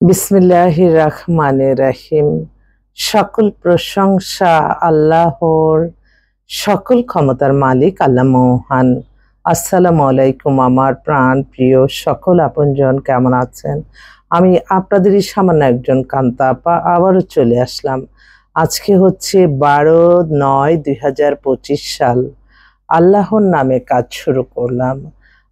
বিসমিল্লাহির রহমানির রহিম। সকল প্রশংসা আল্লাহর, সকল ক্ষমতার মালিক আল্লাহ মহান। আসসালামু আলাইকুম আমার প্রাণ প্রিয় সকল আপনজন, কেমন আছেন? আমি আপনাদেরই সামান্য একজন কান্তা আপা আবারও চলে আসলাম। আজকে হচ্ছে 12/9/2025 সাল। আল্লাহর নামে কাজ শুরু করলাম।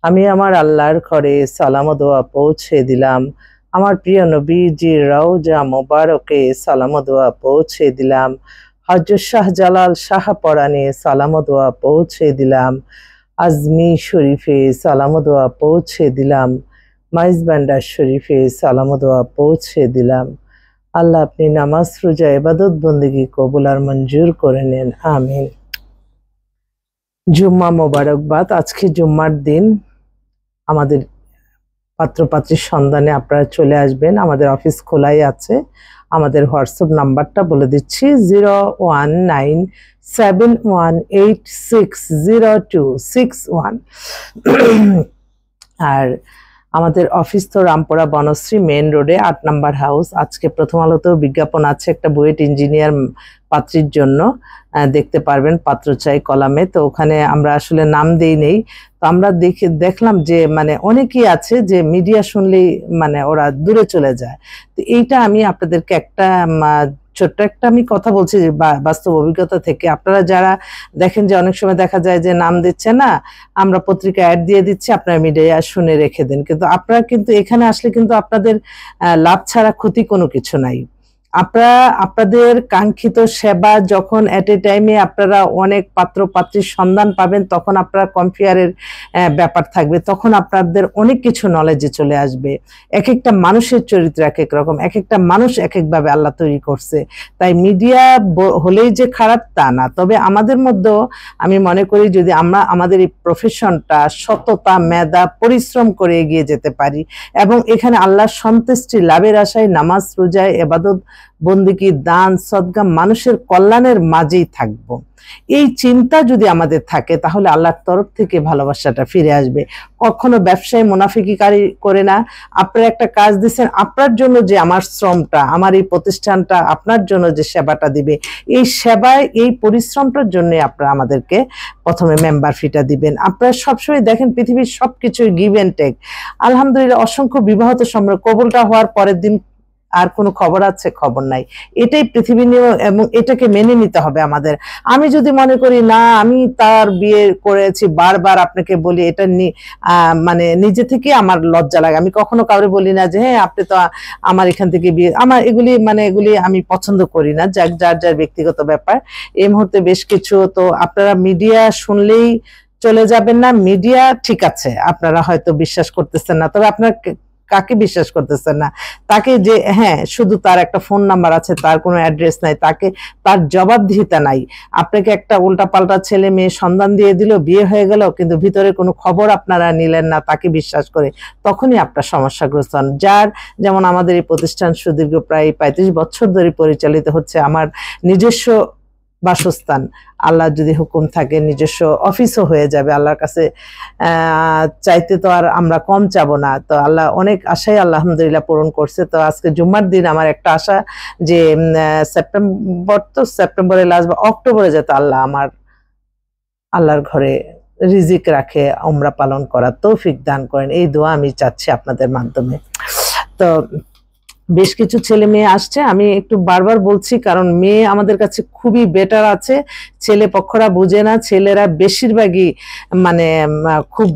আমি আমার আল্লাহর ঘরে সালাম ও দোয়া পৌঁছে দিলাম। আমার প্রিয় নবীজির রওজা মোবারকে সালাম ও দোয়া পৌঁছে দিলাম। হযরত শাহজালাল শাহপরানে সালাম ও দোয়া পৌঁছে দিলাম। আজমি শরীফে সালাম ও দোয়া পৌঁছে দিলাম। মাইজবান্ডার শরীফে সালাম ও দোয়া পৌঁছে দিলাম। আল্লাহ আপনি নামাজ রোজা ইবাদত বন্দেগী কবুল আর মঞ্জুর করে নেন, আমিন। জুম্মা মোবারকবাদ। আজকে জুম্মার দিন। আমাদের পাত্রপাত্রীর সন্ধানে আপনারা চলে আসবেন। আমাদের অফিস খোলাই আছে। আমাদের হোয়াটসঅ্যাপ নাম্বারটা বলে দিচ্ছি 019718600261। আর আমাদের অফিস তো রামপুরা বনশ্রী মেইন রোডে 8 নম্বর হাউস। আজকে প্রথম আলোতেও বিজ্ঞাপন আছে একটা বুয়েট ইঞ্জিনিয়ার পাত্রীর জন্য, দেখতে পারবেন পাত্র চাই কলামে। তো ওখানে আমরা আসলে নাম দেই নেই। তো আমরা দেখলাম যে মানে অনেকেই আছে যে মিডিয়া শুনলেই মানে ওরা দূরে চলে যায়। তো এইটা আমি আপনাদেরকে একটা ছোট্ট একটা আমি কথা বলছি বাস্তব অভিজ্ঞতা থেকে। আপনারা যারা দেখেন যে অনেক সময় দেখা যায় যে নাম দিচ্ছে না, আমরা পত্রিকা অ্যাড দিয়ে দিচ্ছি, আপনারা মিডিয়া শুনে রেখে দেন, কিন্তু আপনারা কিন্তু এখানে আসলে কিন্তু আপনাদের লাভ ছাড়া ক্ষতি কোনো কিছু নাই। আপনারা আপনাদের কাঙ্ক্ষিত সেবা যখন এট এ টাইমে আপনারা অনেক পাত্র পাত্রীর সন্ধান পাবেন, তখন আপনারা কম্পেয়ারের ব্যাপার থাকবে, তখন আপনাদের অনেক কিছু নলেজে চলে আসবে। এক একটা মানুষের চরিত্র এক এক রকম, এক একটা মানুষ এক একভাবে আল্লাহ তৈরি করছে। তাই মিডিয়া হলেই যে খারাপ তা না, তবে আমাদের মধ্যেও আমি মনে করি যদি আমরা আমাদের এই প্রফেশনটা সততা মেধা পরিশ্রম করে এগিয়ে যেতে পারি এবং এখানে আল্লাহর সন্তুষ্টি লাভের আশায় নামাজ রোজায় ইবাদত বন্দেগী দান সদকা মানুষের কল্যাণের মাঝেই থাকবো, এই চিন্তা যদি আমাদের থাকে তাহলে আল্লাহর তরফ থেকে ভালোবাসাটা ফিরে আসবে। কখনো ব্যবসায় মুনাফিকিকারী করে না। আপনারা একটা কাজ দিচ্ছেন, আপনার জন্য যে আমার শ্রমটা, আমার এই প্রতিষ্ঠানটা আপনার জন্য যে সেবাটা দিবে, এই সেবায় এই পরিশ্রমটার জন্য আপনারা আমাদেরকে প্রথমে মেম্বার ফিটা দিবেন। আপনারা সবসময় দেখেন পৃথিবীর সবকিছুই গিভ এন্ড টেক। আলহামদুলিল্লাহ অসংখ্য বিবাহিত সম্পর্ক কবুলটা হওয়ার পরের দিন আর কোনো খবর আছে? খবর নাই। এটাই পৃথিবী নিয়ম এবং এটাকে মেনে নিতে হবে আমাদের। আমি যদি মনে করি না আমি তার বিয়ে করেছি, বারবার আপনাকে বলি, এটা মানে নিজে থেকে আমার লজ্জা লাগে। আমি কখনো কাউরে বলি না যে হ্যাঁ আপনি তো আমার এখান থেকে বিয়ে, আমার এগুলি আমি পছন্দ করি না। যার যার ব্যক্তিগত ব্যাপার। এই মুহূর্তে বেশ কিছু তো আপনারা মিডিয়া শুনলেই চলে যাবেন না। মিডিয়া ঠিক আছে, আপনারা হয়তো বিশ্বাস করতেছেন না, তবে আপনার কাকে বিশ্বাস করতেছেন না? তাকে যে হ্যাঁ শুধু তার একটা ফোন নাম্বার আছে, তার কোনো অ্যাড্রেস নাই, তাকে তার জবাবদিহিতা নাই। আপনাকে একটা উল্টাপাল্টা ছেলে মেয়ে সন্ধান দিয়ে দিল, বিয়ে হয়ে গেল, কিন্তু ভিতরে কোনো খবর আপনারা নিলেন না, তাকে বিশ্বাস করে, তখনই আপনার সমস্যাগ্রস্ত হন। যার যেমন আমাদের এই প্রতিষ্ঠান সুদীর্ঘ প্রায় 35 বছর ধরে পরিচালিত হচ্ছে। আমার নিজস্ব বাসস্থান, আল্লাহ যদি হুকুম থাকে নিজস্ব অফিসও হয়ে যাবে। আল্লাহর কাছে চাইতে তো আর আমরা কম চাবো না। তো আল্লাহ অনেক আশাই আলহামদুলিল্লাহ পূরণ করছে। তো আজকে জুম্মার দিন আমার একটা আশা যে সেপ্টেম্বরে লাস্ট বা অক্টোবরে যাতে আল্লাহ আমার আল্লাহর ঘরে রিজিক রাখে, উমরা পালন করার তৌফিক দান করেন, এই দোয়া আমি চাচ্ছি আপনাদের মাধ্যমে। তো বেশ কিছু ছেলে মেয়ে আসছে, আমি একটু বারবার বলছি কারণ মেয়ে আমাদের কাছে খুবই বেটার আছে, ছেলে পক্ষরা বুঝে না। ছেলেরা বেশিরভাগই মানে খুব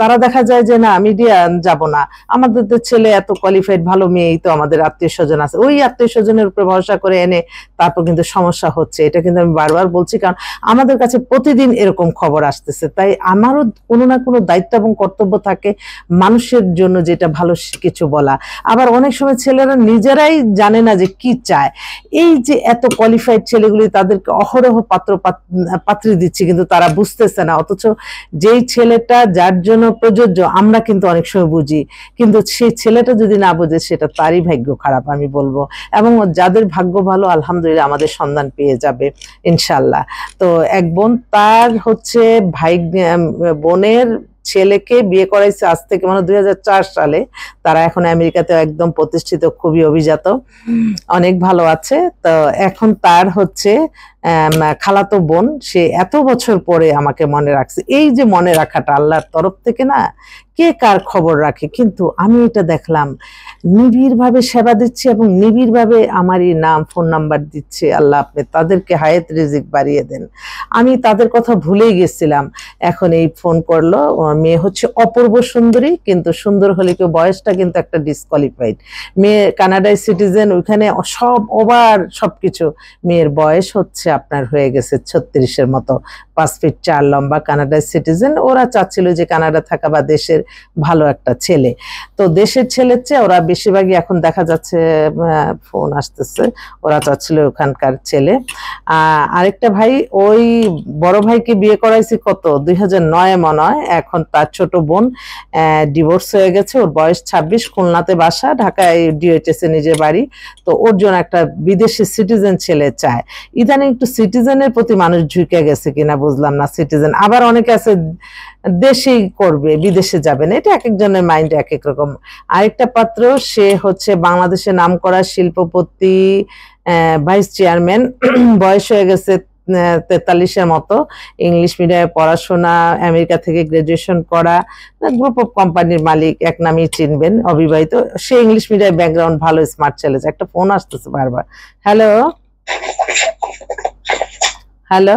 তারা দেখা যায় যে না মিডিয়া যাব না, আমাদের তো ছেলে এত কোয়ালিফাইড, ভালো মেয়েই তো আমাদের আত্মীয় স্বজন আছে, ওই আত্মীয় স্বজনের উপরে ভরসা করে এনে তারপর কিন্তু সমস্যা হচ্ছে। এটা কিন্তু আমি বারবার বলছি কারণ আমাদের কাছে প্রতিদিন এরকম খবর আসতেছে। তাই আমারও কোনো না কোনো দায়িত্ব এবং কর্তব্য থাকে মানুষের জন্য যেটা ভালো কিছু বলা। আবার অনেক সময় ছেলেরা নিজেরাই জানে না যে কি চায়। এই যে এত কোয়ালিফাইড ছেলেগুলি, তাদেরকে অহরহ পাত্রী দিচ্ছি কিন্তু তারা বুঝতেছে না। অথচ যেই ছেলেটা যার জন্য প্রযোজ্য আমরা কিন্তু অনেক সময় বুঝি, কিন্তু সেই ছেলেটা যদি না বুঝে সেটা তারই ভাগ্য খারাপ আমি বলবো। এবং যাদের ভাগ্য ভালো আলহামদুলিল্লাহ আমাদের সন্ধান পেয়ে যাবে ইনশাল্লাহ। তো এক বোন, তার হচ্ছে বোনের ছেলেকে বিয়ে করাইছে আজ থেকে মানে 2004 সালে। তারা এখন আমেরিকাতে একদম প্রতিষ্ঠিত, খুবই অভিজাত, অনেক ভালো আছে। তো এখন তার হচ্ছে খালাতো বোন, সে এত বছর পরে আমাকে মনে রাখছে। এই যে মনে রাখাটা আল্লাহর তরফ থেকে না, কে কার খবর রাখে, কিন্তু আমি এটা দেখলাম নিবিড় ভাবে সেবা দিচ্ছে এবং নিবিড় ভাবে আমারই নাম ফোন নাম্বার দিচ্ছে। আল্লাহ আপনি তাদেরকে হায়াত রিজিক বাড়িয়ে দেন। আমি তাদের কথা ভুলেই গেছিলাম, এখন এই ফোন করলো। মেয়ে হচ্ছে অপূর্ব সুন্দরী, কিন্তু সুন্দর হলে কেউ বয়সটা কিন্তু একটা ডিসকোয়ালিফাইড। মেয়ে কানাডায় সিটিজেন, ওইখানে সব ওভার সবকিছু। মেয়ের বয়স হচ্ছে আপনার হয়ে গেছে 36-এর মতো, 5 ফিট 4 লম্বা, কানাডার সিটিজেন। ওরা চাচ্ছিল যে কানাডা থাকা বা দেশের ভালো একটা ছেলে। তো দেশের ছেলের চেয়ে ওরা বেশিরভাগই এখন দেখা যাচ্ছে, ফোন আসতেছে, ওরা চাচ্ছিল ওখানকার ছেলে। আরেকটা ভাই, ওই বড় ভাইকে বিয়ে করাইছি কত 2009-এ মনে হয়। এখন তার ছোট বোন ডিভোর্স হয়ে গেছে, ওর বয়স 26, খুলনাতে বাসা, ঢাকায় ডিওএইচএস এ নিজের বাড়ি। তো ওর জন্য একটা বিদেশি সিটিজেন ছেলে চায়। ইদানিং একটু সিটিজেনের প্রতি মানুষ ঝুঁকে গেছে কিনা বুঝলাম না। সিটিজেন, আবার অনেকে আছে দেশেই করবে, বিদেশে যাবে না। এটা এক একজনের মাইন্ড এক এক রকম। আরেকটা পাত্র, সে হচ্ছে বাংলাদেশে নামকরা শিল্পপতি, ভাইস চেয়ারম্যান, বয়স হয়ে গেছে 43-এর মতো, ইংলিশ মিডিয়ামে পড়াশোনা, আমেরিকা থেকে গ্রাজুয়েশন করা, গ্রুপ অফ কোম্পানির মালিক, এক নামেই চিনবেন, অবিবাহিত। সে ইংলিশ মিডিয়াম ব্যাকগ্রাউন্ড, ভালো স্মার্ট ছেলে। একটা ফোন আসতেছে বারবার। হ্যালো হ্যালো,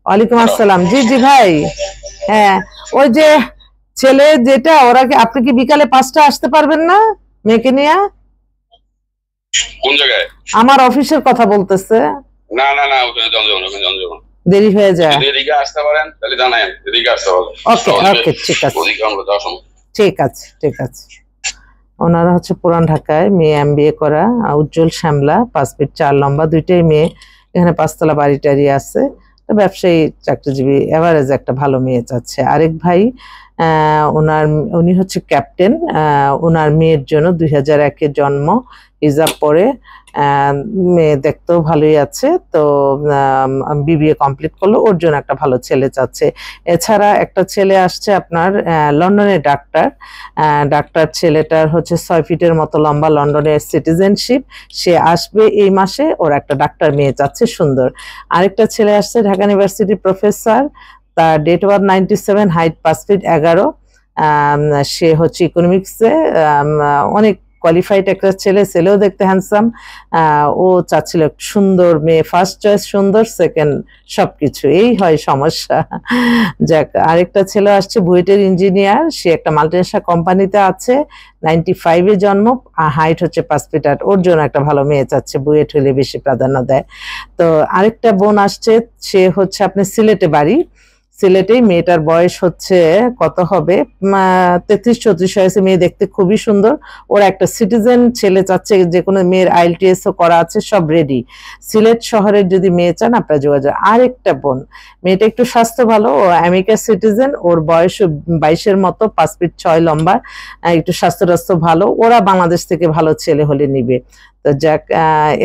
ওয়ালাইকুম আসসালাম। জি জি ভাই, হ্যাঁ ওই যে ছেলে যেটা, ওরা কি, আপনি কি বিকালে 5টা আসতে পারবেন না মেয়েকে নিয়ে? কোন জায়গায়? আমার অফিসের কথা বলতেছে। না না না, ওখানে যান, দেরি হয়ে যায়। যদি এদিকে আসতে পারেন তাহলে জানাই, এদিকে আসতে পারেন। ওকে ওকে, ঠিক আছে, ওদিকে আমরা যাওয়া সম্ভব। ঠিক আছে ঠিক আছে। ওনারা হচ্ছে পুরান ঢাকায়, মেয়ে এমবিএ করা, উজ্জ্বল শ্যামলা, 5 ফিট 4 লম্বা, দুইটাই মেয়ে। এখানে 5তলা বাড়ি টাড়ি আছে, ব্যবসায়ী, চাকরিজীবী, এভারেজ একটা ভালো মেয়ে চাচ্ছে। আরেক ভাই, উনি হচ্ছে ক্যাপ্টেন, ওনার মেয়ের জন্য 2001-এ জন্ম, হিজাব পরে, মেয়ে দেখতেও ভালোই আছে। তো বিবিএ কমপ্লিট করলো, ওর জন্য একটা ভালো ছেলে চাচ্ছে। এছাড়া একটা ছেলে আসছে আপনার লন্ডনের ডাক্তার। ডাক্তার ছেলেটার হচ্ছে 6 ফিটের মতো লম্বা, লন্ডনের সিটিজেনশিপ। সে আসবে এই মাসে, ওর একটা ডাক্তার মেয়ে চাচ্ছে, সুন্দর। আরেকটা ছেলে আসছে ঢাকা ইউনিভার্সিটি প্রফেসর, তার date of birth 97, height 5 feet 11। সে হচ্ছে ইকোনমিক্সে, অনেক কোয়ালিফাইড একটা ছেলে, ছেলেও দেখতে হ্যান্ডসাম। ও চাচ্ছিল সুন্দর মেয়ে, ফার্স্ট চয়েস সুন্দর, সেকেন্ড সবকিছু, এই হয় সমস্যা। যাক, আরেকটা ছেলে আসছে বুয়েটের ইঞ্জিনিয়ার, সে একটা মাল্টিনেশনাল কোম্পানিতে আছে, 95-এ জন্ম, হাইট হচ্ছে 5 ফিট 8। ওর জন্য একটা ভালো মেয়ে চাচ্ছে, বুয়েট হলে বেশি প্রাধান্য দেয়। তো আরেকটা বোন আসছে, সে হচ্ছে আপনি সিলেটে বাড়ি, সিলেটেই, মেয়েটার বয়স হচ্ছে কত হবে 33-34 হয়েছে, মেয়ে দেখতে খুবই সুন্দর। ওরা একটা সিটিজেন ছেলে চাচ্ছে, যে কোনো মেয়ের আইএলটিএস ও করা আছে, সব রেডি। সিলেট শহরের যদি মেয়ে চান আপনার যোগাযোগ। আরেকটা বোন, মেয়েটা একটু স্বাস্থ্য ভালো, ও আমেরিকার সিটিজেন, ওর বয়স 22-এর মতো, 5 ফিট 6 লম্বা, একটু স্বাস্থ্য টাস্থ্য ভালো। ওরা বাংলাদেশ থেকে ভালো ছেলে হলে নিবে। তো যাক,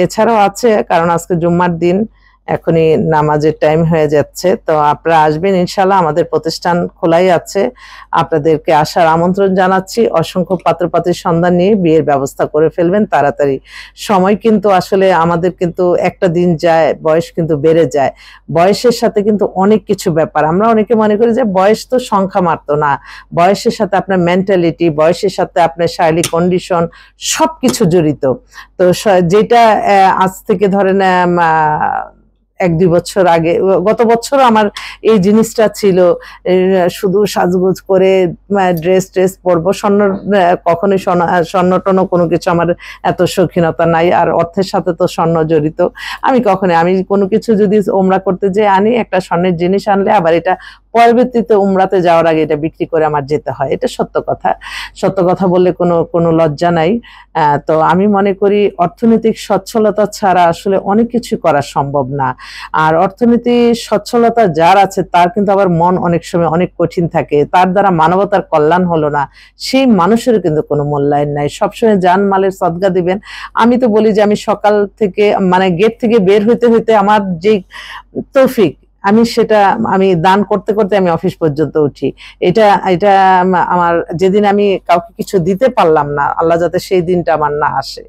এছাড়াও আছে, কারণ আজকে জুম্মার দিন, এখনই নামাজের টাইম হয়ে যাচ্ছে। তো আপনারা আসবেন ইনশাল্লাহ, আমাদের প্রতিষ্ঠান খোলাই আছে, আপনাদেরকে আসার আমন্ত্রণ জানাচ্ছি। অসংখ্য পাত্রপাত্রীর সন্ধান নিয়ে বিয়ের ব্যবস্থা করে ফেলবেন তাড়াতাড়ি। সময় কিন্তু আসলে আমাদের কিন্তু একটা দিন যায়, বয়স কিন্তু বেড়ে যায়। বয়সের সাথে কিন্তু অনেক কিছু ব্যাপার, আমরা অনেকে মনে করি যে বয়স তো সংখ্যা মাত্র, না, বয়সের সাথে আপনার মেন্টালিটি, বয়সের সাথে আপনার শারীরিক কন্ডিশন সবকিছু জড়িত। তো যেটা আজ থেকে ধরেন 1-2 বছর আগে, গত বছর আমার এই জিনিসটা ছিল, শুধু সাজগোজ করে ড্রেস পরবো, কখনোই স্বর্ণ টর্ণ কোনো কিছু আমার এত শৌখিনতা নাই, আর অর্থের সাথে তো স্বর্ণ জড়িত। আমি কোনো কিছু যদি ওমরা করতে যেয়ে আনি, একটা স্বর্ণের জিনিস আনলে আবার এটা পরবর্তীতে উমরাতে যাওয়ার আগে এটা বিক্রি করে আমার যেতে হয়। এটা সত্য কথা, সত্য কথা বললে কোনো লজ্জা নাই। তো আমি মনে করি অর্থনৈতিক সচ্ছলতা ছাড়া আসলে অনেক কিছু করা সম্ভব না। আর অর্থনীতি সচ্ছলতা যার আছে তার কিন্তু আবার মন অনেক সময় অনেক কঠিন থাকে, তার দ্বারা মানবতার কল্যাণ হলো না, সেই মানুষের কিন্তু কোনো মূল্যায়ন নাই। সবসময় জান মালের সদকা দিবেন। আমি তো বলি যে আমি সকাল থেকে মানে গেট থেকে বের হইতে হইতে আমার যে তৌফিক আমি দান করতে করতে আমি অফিস পর্যন্ত উঠি। এটা এটা আমার যেদিন আমি কাউকে কিছু দিতে পারলাম না, আল্লাহ যাতে সেই দিনটা আমার না আসে,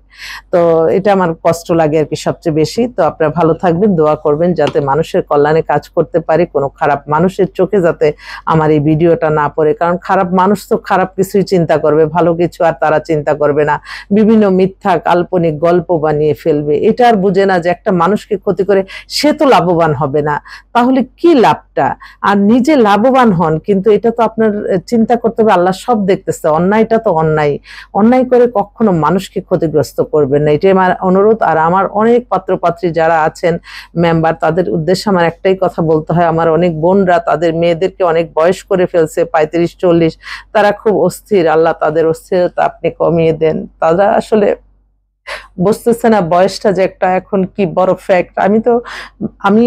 তো এটা আমার কষ্ট লাগে আর কি সবচেয়ে বেশি। তো আপনারা ভালো থাকবেন, দোয়া করবেন যাতে মানুষের কল্যাণে কাজ করতে পারি, কোনো খারাপ মানুষের চোখে যাতে আমার এই ভিডিওটা না পড়ে, কারণ খারাপ মানুষ তো খারাপ কিছুই চিন্তা করবে, ভালো কিছু আর তারা চিন্তা করবে না, বিভিন্ন মিথ্যা কাল্পনিক গল্প বানিয়ে ফেলবে। এটা আর বুঝে না যে একটা মানুষকে ক্ষতি করে সে তো লাভবান হবে না, তাহলে কি লাভটা? আর নিজে লাভবান হন, কিন্তু এটা তো আপনার চিন্তা করতে হবে, আল্লাহ সব দেখতেছে। অন্যায়টা তো অন্যায় করে কখনো মানুষকে ক্ষতিগ্রস্ত করবেন না, এটাই আমার অনুরোধ। আর আমার অনেক পাত্রপাত্রী যারা আছেন মেম্বার, তাদের উদ্দেশ্যে আমার একটাই কথা বলতে হয়, আমার অনেক বোনরা তাদের মেয়েদেরকে অনেক বয়স করে ফেলছে, 35-40, তারা খুব অস্থির। আল্লাহ তাদের অস্থিরতা আপনি কমিয়ে দেন। তারা আসলে বুঝতেছে না বয়সটা যে একটা এখন কি বড় ফ্যাক্ট। আমি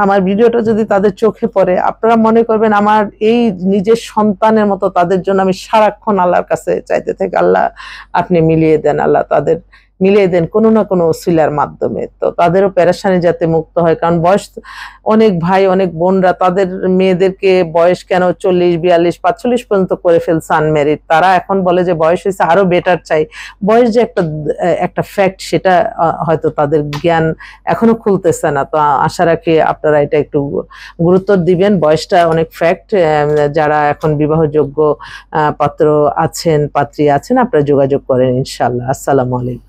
আমার ভিডিওটা যদি তাদের চোখে পড়ে, আপনারা মনে করবেন আমার এই নিজের সন্তানের মতো তাদের জন্য আমি সারাক্ষণ আল্লাহর কাছে চাইতে থাকি, আল্লাহ আপনি মিলিয়ে দেন, আল্লাহ তাদের মিলিয়ে দেন কোনো না কোনো ওসিলার মাধ্যমে, তো তাদেরও পেরেশানি যাতে মুক্ত হয়। কারণ বয়স অনেক ভাই অনেক বোনরা তাদের মেয়েদেরকে বয়স কেন 40-42-45 পর্যন্ত করে ফেলছে আনম্যারিড, তারা এখন বলে যে বয়স হয়েছে আরো বেটার চাই। বয়স যে একটা ফ্যাক্ট, সেটা হয়তো তাদের জ্ঞান এখনো খুলতেছে না। তো আশা রাখি আপনারা এটা একটু গুরুত্ব দিবেন, বয়সটা অনেক ফ্যাক্ট। যারা এখন বিবাহযোগ্য পাত্র আছেন পাত্রী আছেন, আপনারা যোগাযোগ করেন ইনশাআল্লাহ। আসসালামু আলাইকুম।